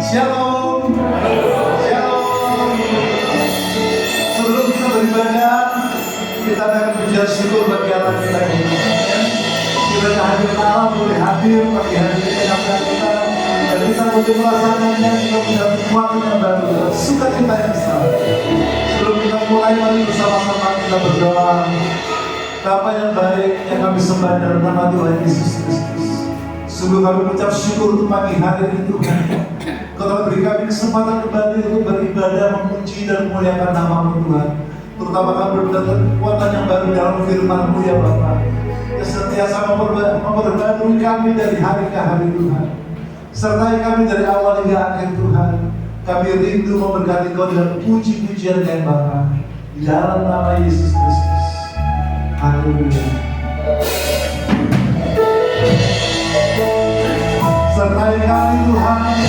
Shalom. Shalom. Sebelum kita beribadah, kita akan berjalan syukur bagi Allah kita ini. Kita hadir Allah boleh hadir pagi hari ini dalam kita, dan kita boleh melaksanakannya. Kita punya kekuatan yang baru, sukacita yang besar. Sebelum kita mulai, mari bersama-sama kita berdoa. Bapa yang baik, yang kami sembah dalam nama Tuhan Yesus Kristus. Sungguh kami mengucap syukur untuk pagi hari ini Tuhan. Kau telah beri kami kesempatan kembali untuk beribadah, memuji dan memuliakan nama-Mu Tuhan. Terutama kami berdapat kekuatan yang baru dalam firman-Mu ya Bapa, yang sentiasa memperbarui kami dari hari ke hari Tuhan. Sertai kami dari awal hingga akhir Tuhan. Kami rindu memberkati Kau dengan puji-pujian yang Bapa. Di dalam nama Yesus Kristus. Haleluya. Sertai kami Tuhan.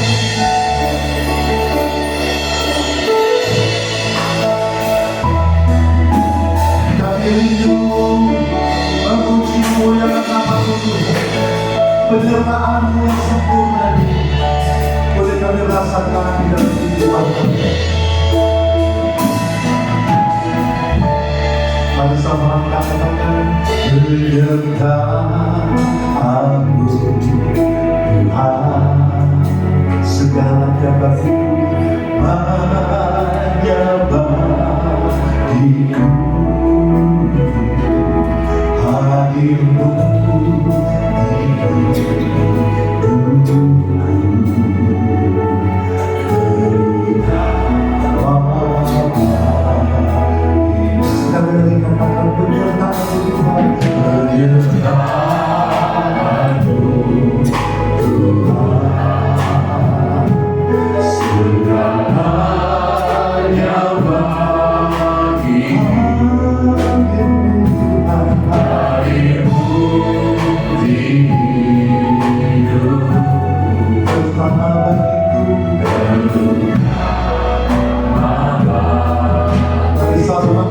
Kami rindu memuji memuliakan nama-Mu Tuhan. Penyertaan-Mu yang sempurna ini boleh kami rasakan di dalam kehidupan kami. Mari sama kita katakan, menyertai-Mu Tuhan, segala kabarku hanya bagiku. Hadir-Mu di hidupku, sekali lagi katakan penyertaan-Mu Tuhan, penyertaan-Mu Tuhan, segalanya bagiku. Hadir-Mu di hidupku, terutama bagiku, terutama bagi sama-sama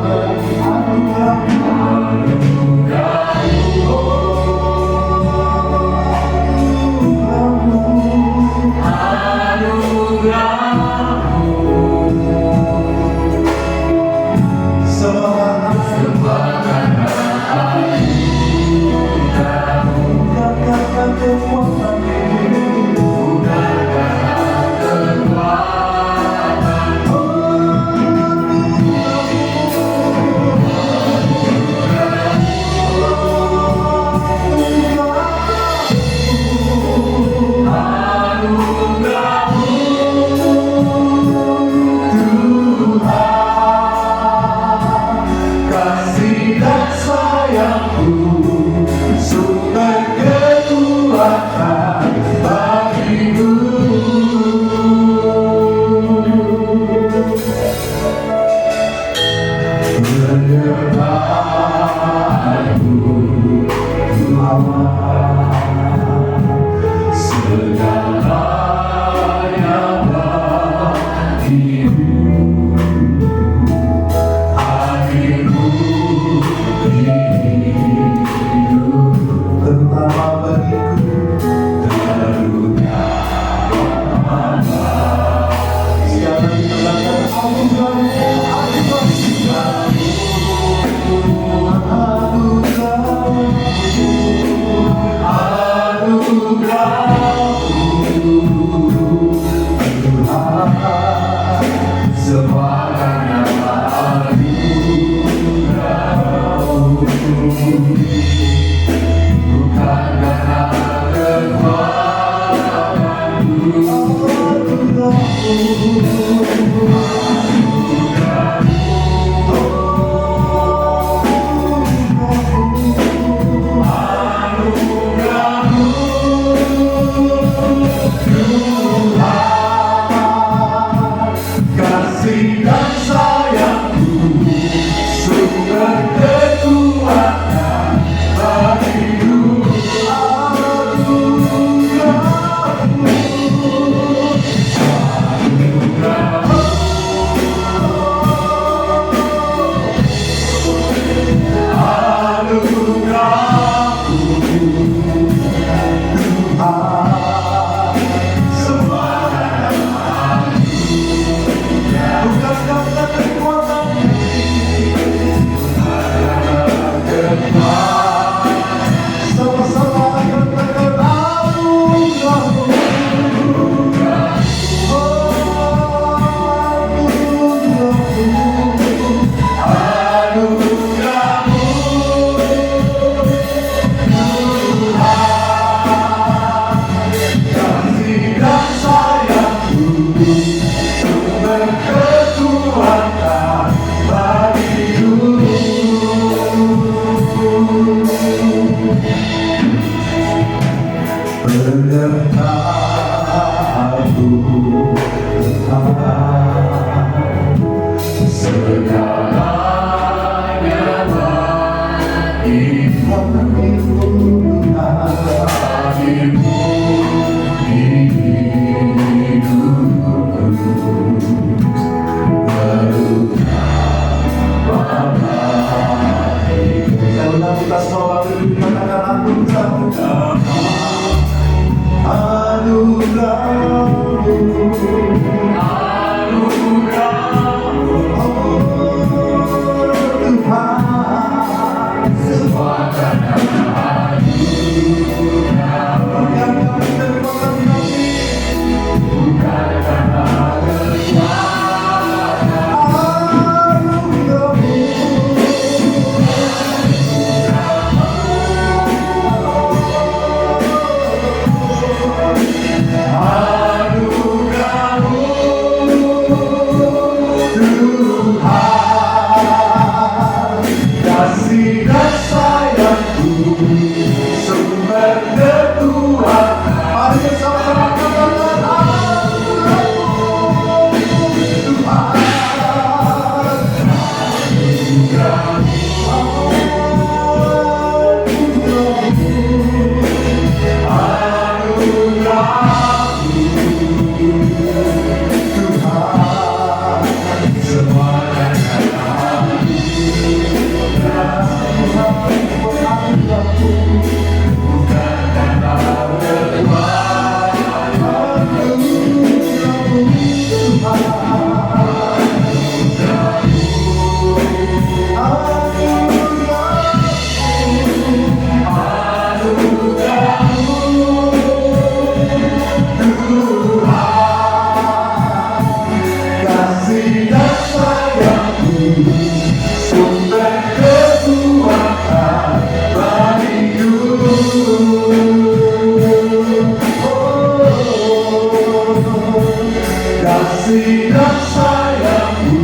kasih dan sayangmu,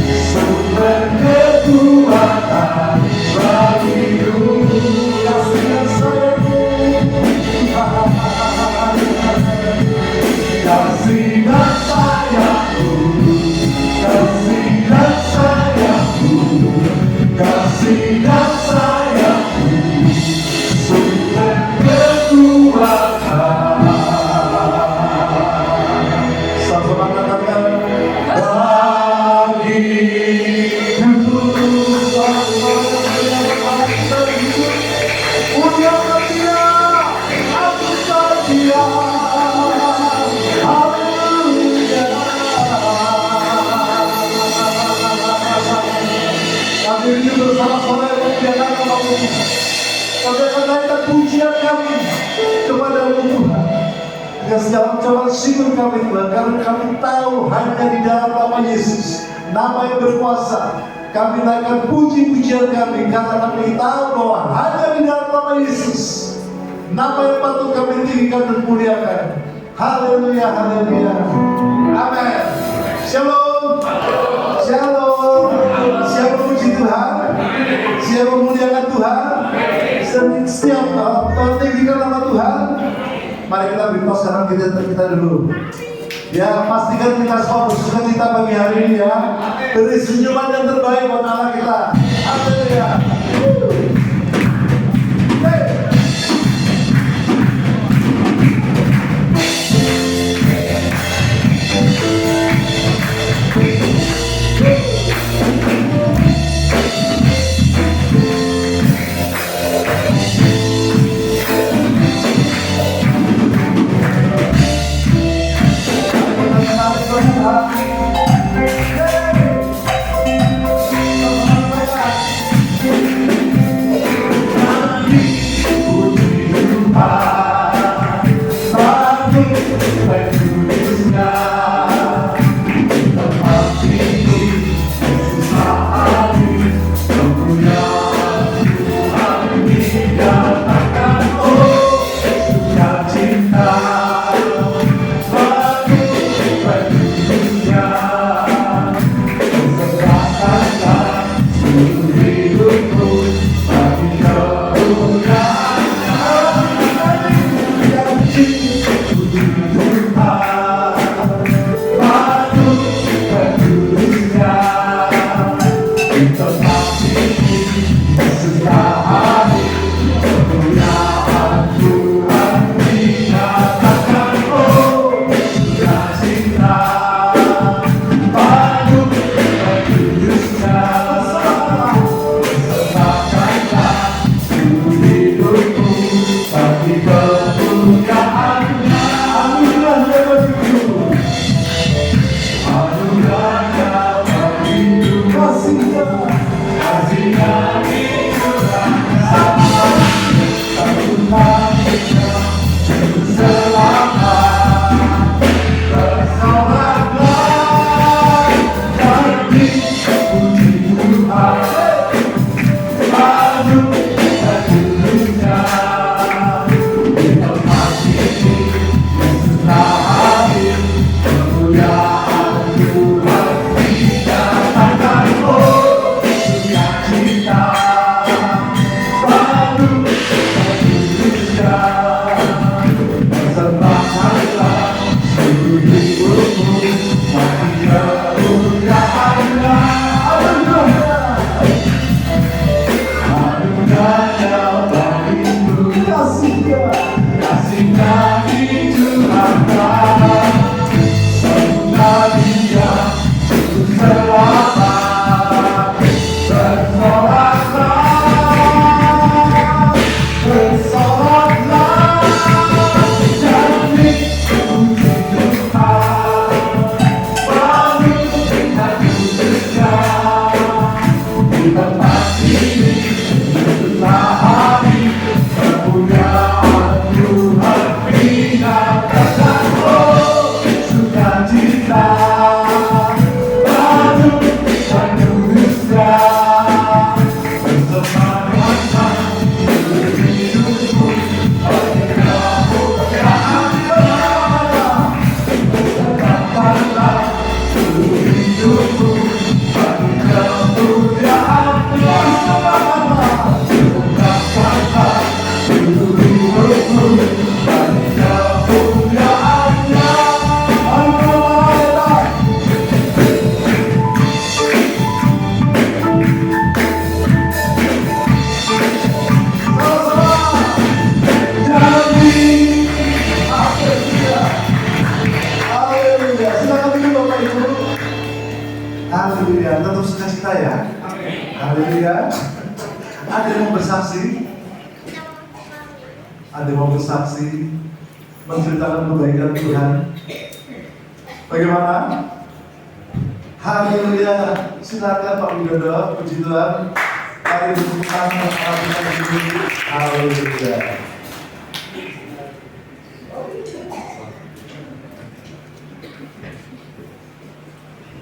sumber kekuatan bagiku. Kasih dan sayangmu, kasih dan sayangmu, kasih dan sayangmu, kasih dan sayangmu, sumber kekuatan. Bersama-sama memuliakan nama-Mu. Kami akan naikkan pujian kami kepada-Mu Tuhan. Dengan segala ucapan syukur kami Tuhan, karena kami tahu hanya di dalam nama Yesus, nama yang berkuasa. Kami naikkan puji-pujian kami karena kami tahu bahwa hanya di dalam nama Yesus, nama yang patut kami tinggikan dan muliakan. Haleluya, haleluya. Amin. Shalom. Shalom. Siapa puji Tuhan? Siapa memuliakan Tuhan? Setiap tinggikan nama Tuhan. Mari kita berdoa sekarang kita dulu. Ya, pastikan kita semua bersuka cita pagi hari ini ya. Beri senyuman yang terbaik buat Allah kita. Haleluya. Tuhan Haleluya, tetap sukacita ya. Haleluya. Ada yang mau bersaksi? Ada yang mau bersaksi? Menceritakan kebaikan Tuhan? Bagaimana? Haleluya. Silakan Pak Widodo, puji Tuhan. Mari bertepuk tangan ini. Haleluya.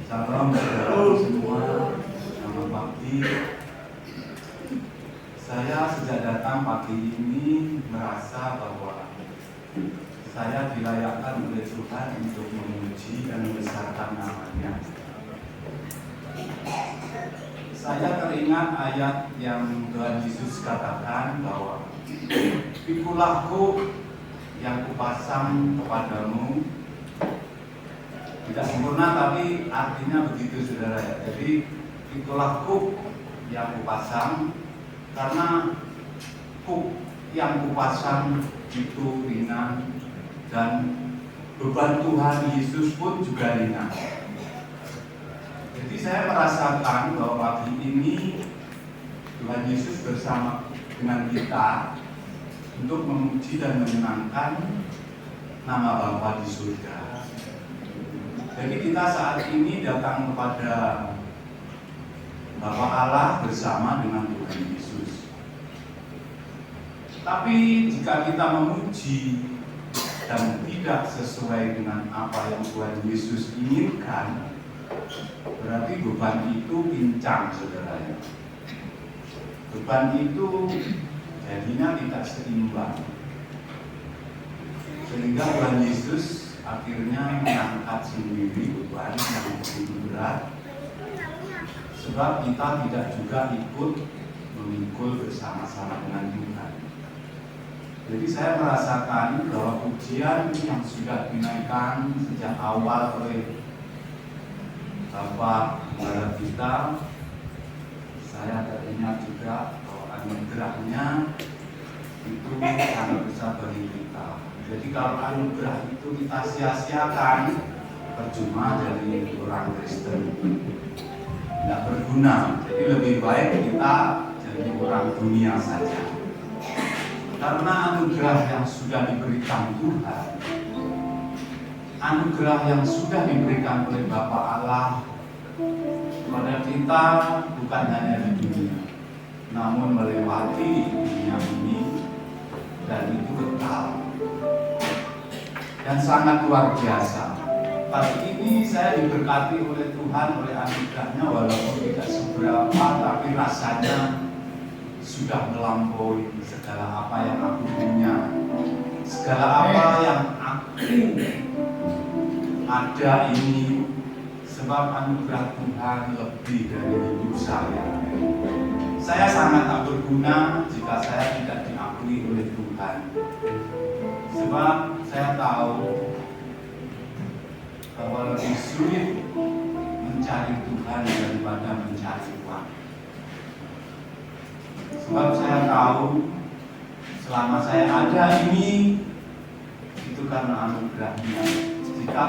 Salam saudara semua, selamat pagi. Saya sejak datang pagi ini merasa bahwa saya dilayakkan oleh Tuhan untuk memuji dan membesarkan nama-Nya. Saya teringat ayat yang Tuhan Yesus katakan bahwa pikulahku yang kupasang kepadamu, tidak sempurna tapi artinya begitu saudara ya. Jadi itulah kuk yang kupasang, karena kuk yang kupasang itu ringan dan beban Tuhan Yesus pun juga ringan. Jadi saya merasakan bahwa pagi ini Tuhan Yesus bersama dengan kita untuk memuji dan menyenangkan nama Bapa di surga. Jadi kita saat ini datang kepada Bapa Allah bersama dengan Tuhan Yesus. Tapi jika kita memuji dan tidak sesuai dengan apa yang Tuhan Yesus inginkan, berarti beban itu pincang saudara. Beban itu jadinya tidak seimbang. Sehingga Tuhan Yesus akhirnya mengangkat sendiri beban yang begitu berat, sebab kita tidak juga ikut memikul bersama-sama dengan Tuhan. Jadi saya merasakan bahwa pujian yang sudah dinaikkan sejak awal oleh Bapak Gembala kita, saya teringat juga bahwa anugerahnya itu sangat besar bagi kita. Jadi kalau anugerah itu kita sia-siakan, percuma jadi orang Kristen, tidak berguna. Jadi lebih baik kita jadi orang dunia saja. Karena anugerah yang sudah diberikan Tuhan, anugerah yang sudah diberikan oleh Bapa Allah kepada kita bukan hanya di dunia, namun melewati dunia ini, dan itu kekal dan sangat luar biasa. Pagi ini saya diberkati oleh Tuhan, oleh anugerahnya, walaupun tidak seberapa, tapi rasanya sudah melampaui segala apa yang aku punya, segala apa yang aku ada ini, sebab anugerah Tuhan lebih dari hidup saya. Saya sangat tak berguna jika saya tidak diakui oleh Tuhan. Sebab saya tahu bahwa lebih sulit mencari Tuhan daripada mencari uang. Sebab saya tahu selama saya ada ini, itu karena anugerahnya. Jika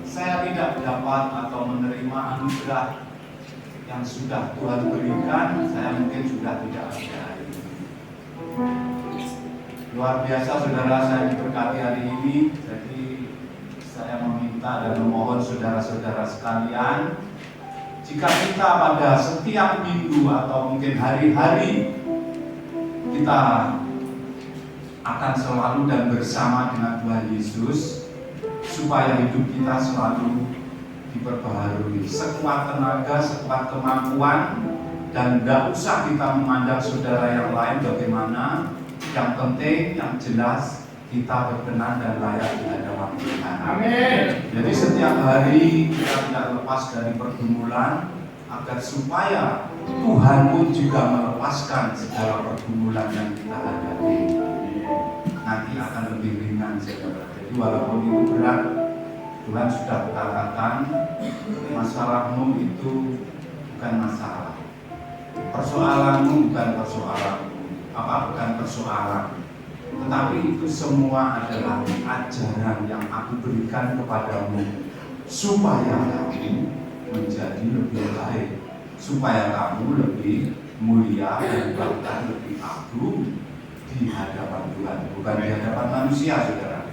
saya tidak dapat atau menerima anugerah yang sudah Tuhan berikan, saya mungkin sudah tidak ada. Luar biasa saudara, saya diberkati hari ini. Jadi saya meminta dan memohon saudara-saudara sekalian, jika kita pada setiap minggu atau mungkin hari-hari kita akan selalu dan bersama dengan Tuhan Yesus, supaya hidup kita selalu diperbaharui sekuat tenaga, sekuat kemampuan, dan tidak usah kita memandang saudara yang lain bagaimana. Yang penting, yang jelas, kita berkenan dan layak di hadapan Tuhan. Amin. Jadi setiap hari kita tidak lepas dari pergumulan, agar supaya Tuhan pun juga melepaskan segala pergumulan yang kita hadapi. Nanti akan lebih ringan saudara. Jadi walaupun itu berat, Tuhan sudah katakan masalahmu itu bukan masalah, persoalanmu bukan persoalanmu, bukan persoalan, tetapi itu semua adalah ajaran yang aku berikan kepadamu supaya kamu menjadi lebih baik, supaya kamu lebih mulia dan bahkan lebih agung di hadapan Tuhan, bukan di hadapan manusia, saudara.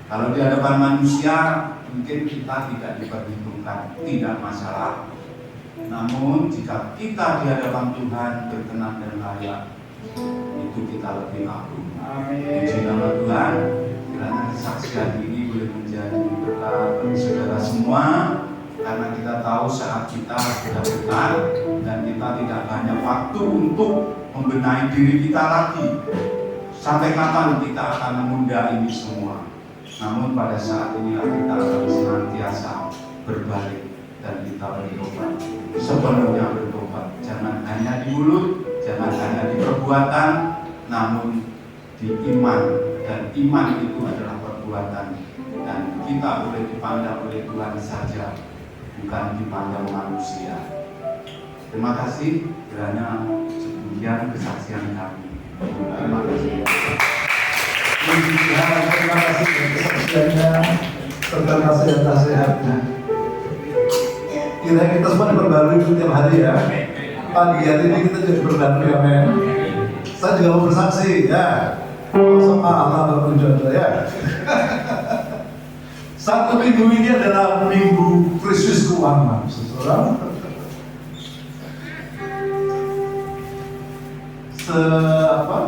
Kalau di hadapan manusia mungkin kita tidak diperhitungkan, tidak masalah. Namun jika kita di hadapan Tuhan berkenan dan layak, itu kita lebih agung. Puji nama Tuhan. Kiranya kesaksian ini boleh menjadi berkat bagi saudara semua, karena kita tahu saat kita sudah dekat dan kita tidak banyak waktu untuk membenahi diri kita lagi. Sampai kapan kita akan menunda ini semua? Namun pada saat inilah kita akan senantiasa berbalik dan kita bertobat, sepenuhnya bertobat. Jangan hanya di mulut, jangan hanya di perbuatan, namun di iman. Dan iman itu adalah perbuatan, dan kita boleh dipandang oleh Tuhan saja, bukan dipandang manusia. Terima kasih, kiranya demikian kesaksian kami. Terima kasih. Terima kasih kesaksiannya serta nasihat-nasihatnya. Kira kita semua diperbarui setiap hari ya. Pagi hari ini kita jadi berbarui, amin. Saya juga mau bersaksi ya. Sama Allah berjodoh ya. Satu minggu ini adalah minggu Kristus keuangan, saudara.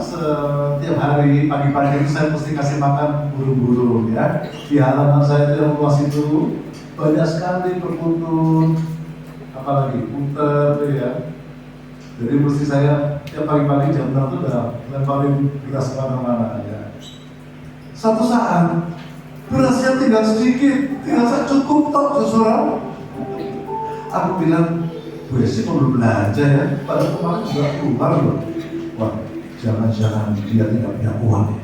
Setiap hari pagi-pagi itu saya mesti kasih makan burung-burung ya. Di halaman saya itu yang luas itu banyak sekali perkutut, apalagi puter ya. Jadi mesti saya tiap pagi-pagi jam 6 itu udah lemparin beras kemana-mana ya. Satu saat berasnya tinggal sedikit, tinggal cukup tok seseorang. Aku bilang, Bu Esi perlu belanja ya, padahal kemarin juga keluar loh. Wah, jangan-jangan dia tidak punya uang.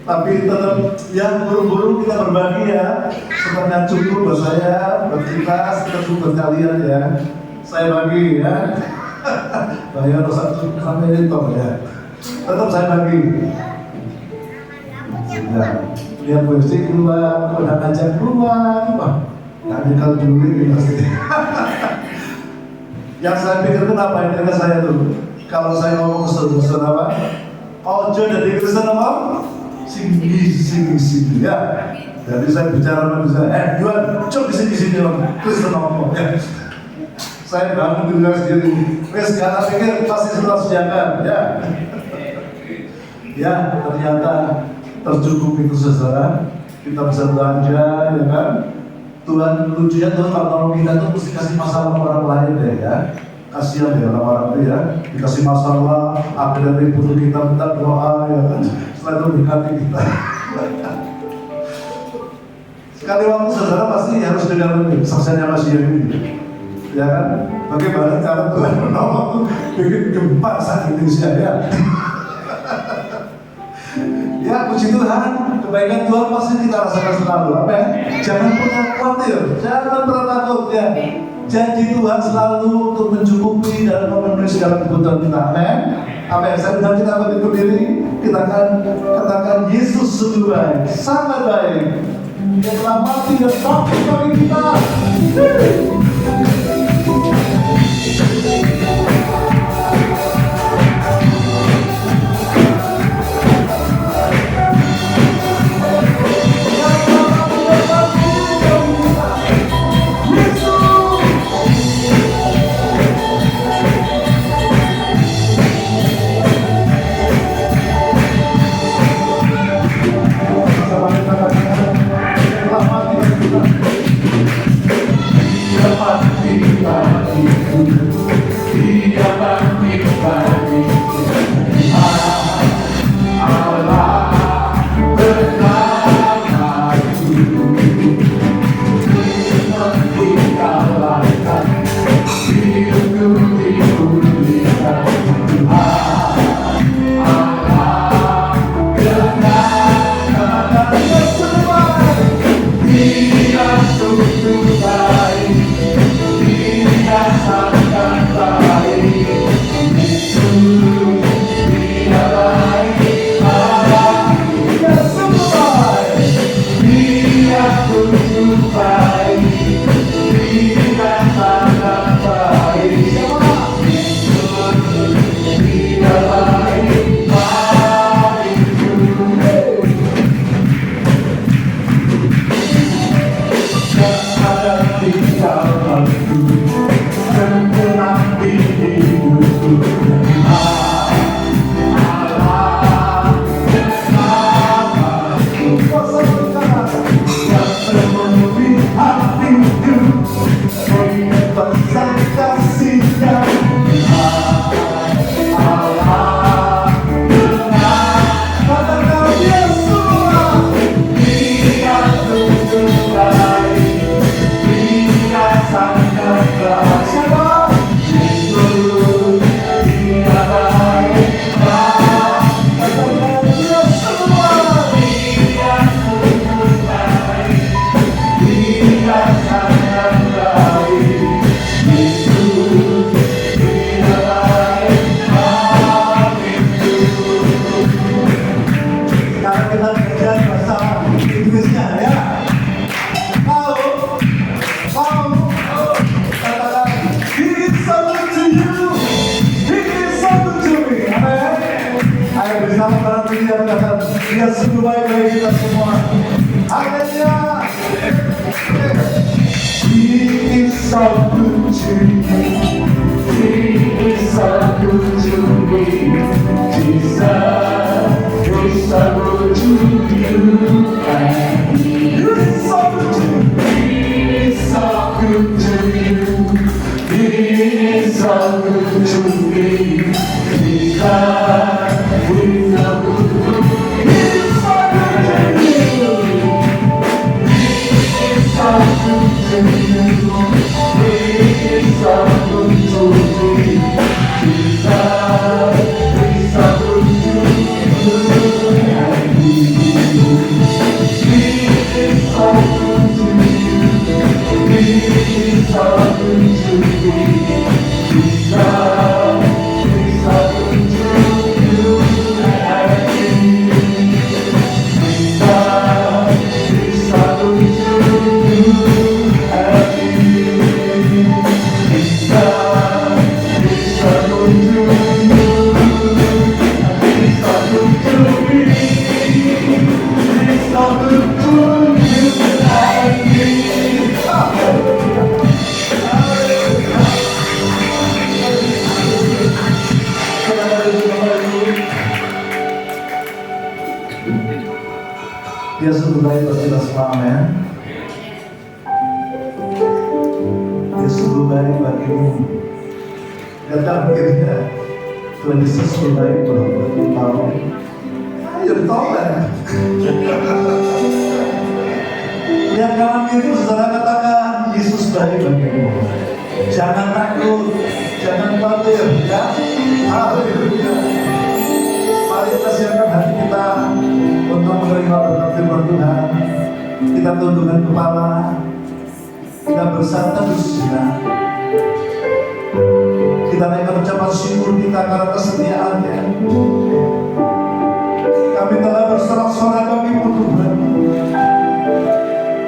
Tapi tetap ya buru-buru kita berbagi ya. Sebenarnya cukup buat saya, buat kita, cukup buat kalian ya. Saya bagi ya. Bayar satu sampai itu ya. Tetap saya bagi. Ya, lihat polisi keluar, udah ngajak keluar, wah, nggak nyekal dulu ini pasti. Yang saya pikir itu apa ini dengan saya tuh? Kalau saya ngomong ke saudara apa? Ojo dari Kristen apa? Sini ya. Jadi saya bicara sama saya, Juan, coba sini om, Kristen ngomong ya. Saya bangun diri saya sendiri. Wes karena pikir pasti sudah sediakan ya. Ya ternyata tercukupi itu saudara. Kita bisa belanja ya kan. Tuhan lucunya Tuhan kalau kita tuh mesti kasih masalah orang lain deh ya. Kasihan ya orang-orang itu ya, dikasih masalah, akhirnya ribut kita minta doa ya kan. Setelah itu berkati kita. Sekali waktu saudara pasti harus dengar kesaksiannya Mas Yeri ini, ya kan? Bagaimana cara Tuhan menolong bikin gempa saat Indonesia ya. Ya puji Tuhan, kebaikan Tuhan pasti kita rasakan selalu. Amin. Jangan pernah khawatir, jangan pernah takut ya. Janji Tuhan selalu untuk mencukupi dan memenuhi segala kebutuhan kita. Amin. Amin. Saya bilang kita berdiri, kita akan katakan Yesus sungguh baik, sangat baik. Dia telah mati dan bangkit bagi kita. Haleluya. Ini satu ciri, ini satu ciri, bisa bertunjukkan. Ini satu ciri, satu ciri, ini satu ciri, bisa Dia sungguh baik bagi kita semua, amin. Dia sungguh baik bagimu. Kata begitu, Tuhan Yesus sungguh baik buat kita. Ayo ditolak. Yang kanan itu saudara katakan, Yesus baik bagimu. Jangan takut, jangan khawatir, ya. Haleluya. Mari kita siapkan hati kita untuk menerima berkat firman Tuhan. Kita tundukkan kepala, kita bersandar bersejenak. Kita naikkan ucapan syukur kita karena kesetiaan-Nya. Kami telah bersorak-sorai bagimu Tuhan.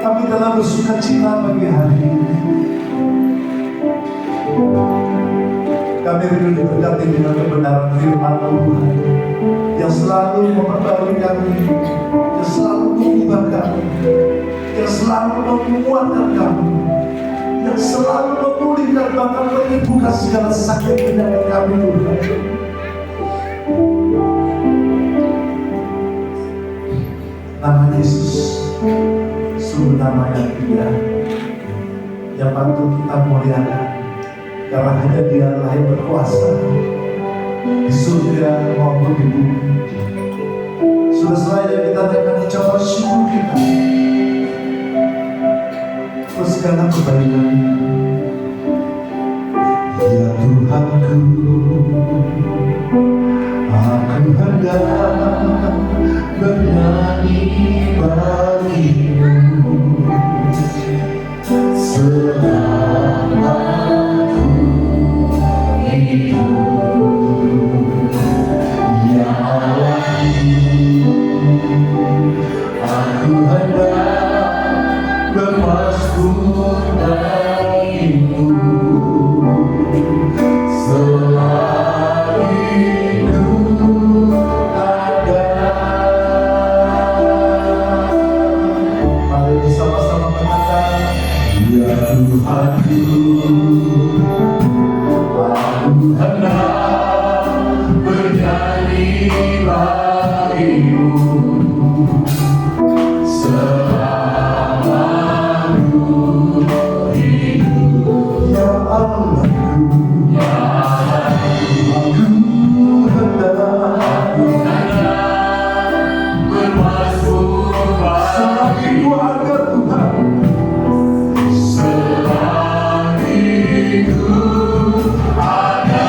Kami telah bersuka cita bagi hari ini. Kami rindu diberkati dengan kebenaran firman Tuhan yang selalu memperbarui kami, yang selalu mengubah kami, yang selalu menguatkan kami, yang selalu memulihkan bahkan menyembuhkan segala sakit penyakit kami Tuhan. Nama Yesus sungguh nama yang indah, yang patut kita muliakan, karena hanya Dialah yang berkuasa di surga maupun di bumi. Sudah selesai kita naikkan ucapan syukur kita untuk segala kebaikan. Ya Tuhanku, aku hendak bernyanyi bagimu selama ku hidup. Ya Allahku, aku hendak bermasmur bagimu selagi ku ada. Mari bersama-sama mengatakan, ya Tuhanku, aku hendak bernyanyi bagimu selama ku hidup. Ya Allahku, ya Allahku, aku hendak bermasmur bagimu agar Tuhan selagi ku ada.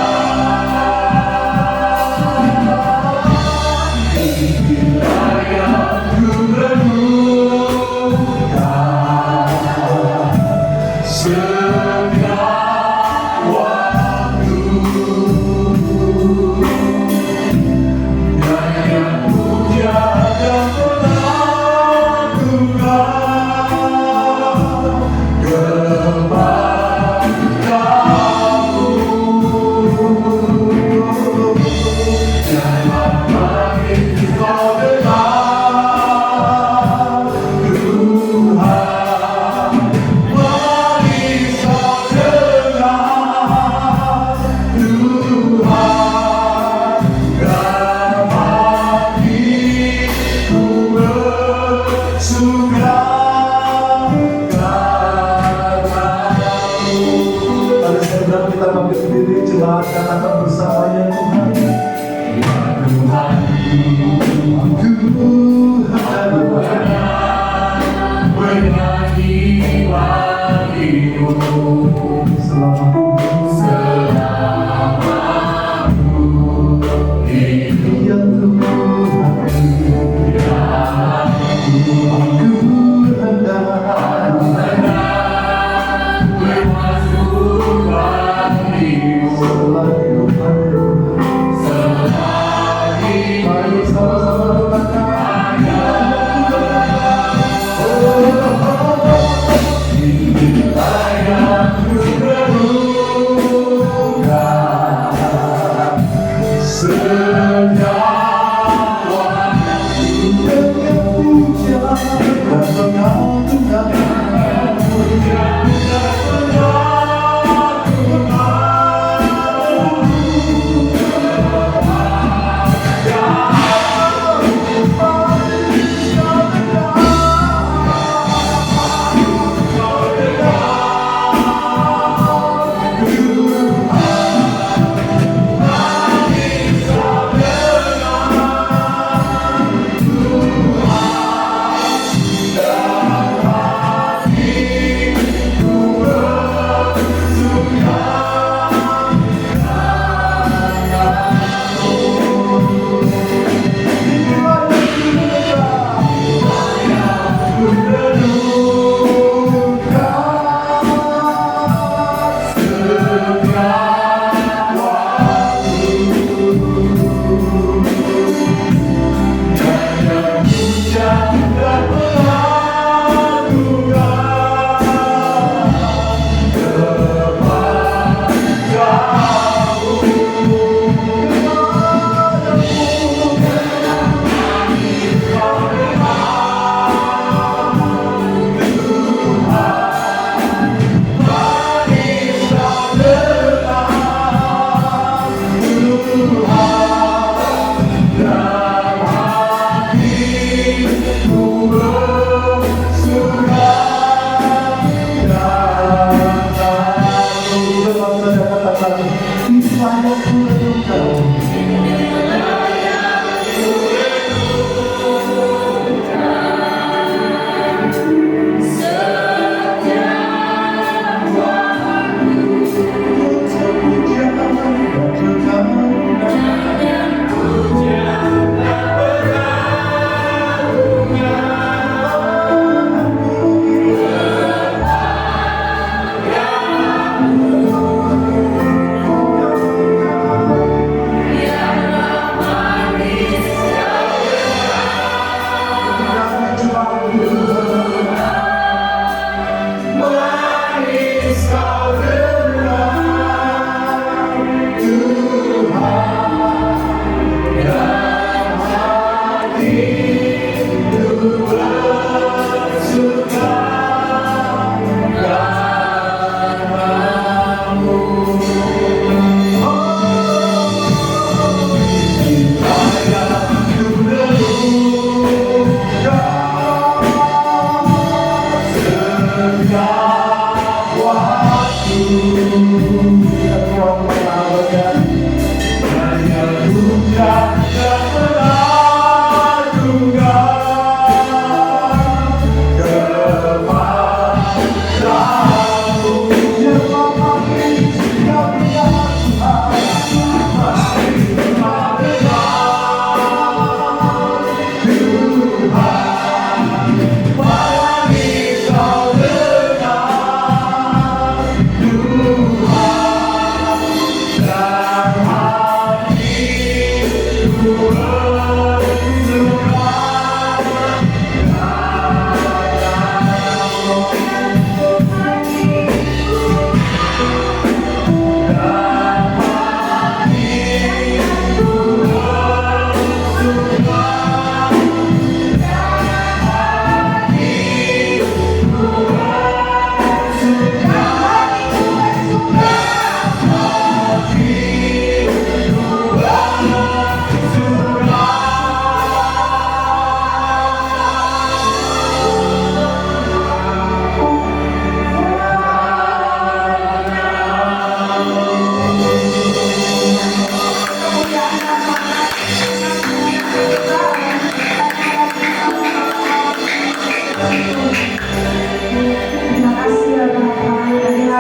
Terima kasih ya Bapak.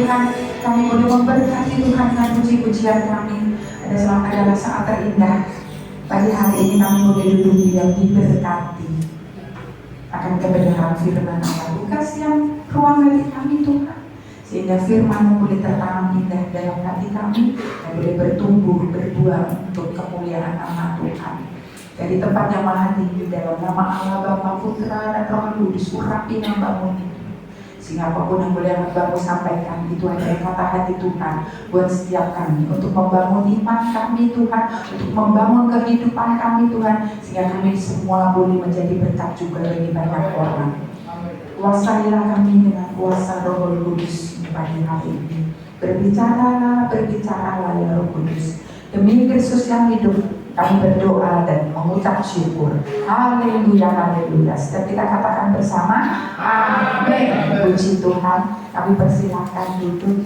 Tuhan, kami boleh memberkati Tuhan dengan puji-pujian kami. Adalah saat terindah. Pagi hari ini kami boleh duduk diam diberkati akan kebenaran firman Allah. Kasih yang ruang hati kami Tuhan, sehingga firman boleh tertanam indah dalam hati kami dan boleh bertumbuh berbuah untuk kemuliaan nama Tuhan. Dari tempat yang maha tinggi dalam nama Allah Bapa, Putra dan Roh Kudus, urapi dan bangun itu. Sehingga apapun yang boleh hambamu sampaikan itu adalah kata hati Tuhan buat setiap kami, untuk membangun iman kami Tuhan, untuk membangun kehidupan kami Tuhan, sehingga kami semua boleh menjadi berkat juga bagi banyak orang. Kuasailah kami dengan kuasa Roh Kudus pada hari ini. Berbicaralah ya Roh Kudus. Demi Kristus yang hidup, kami berdoa dan mengucap syukur. Haleluya, haleluya. Setiap kita katakan bersama, amin. Puji Tuhan. Kami persilakan duduk.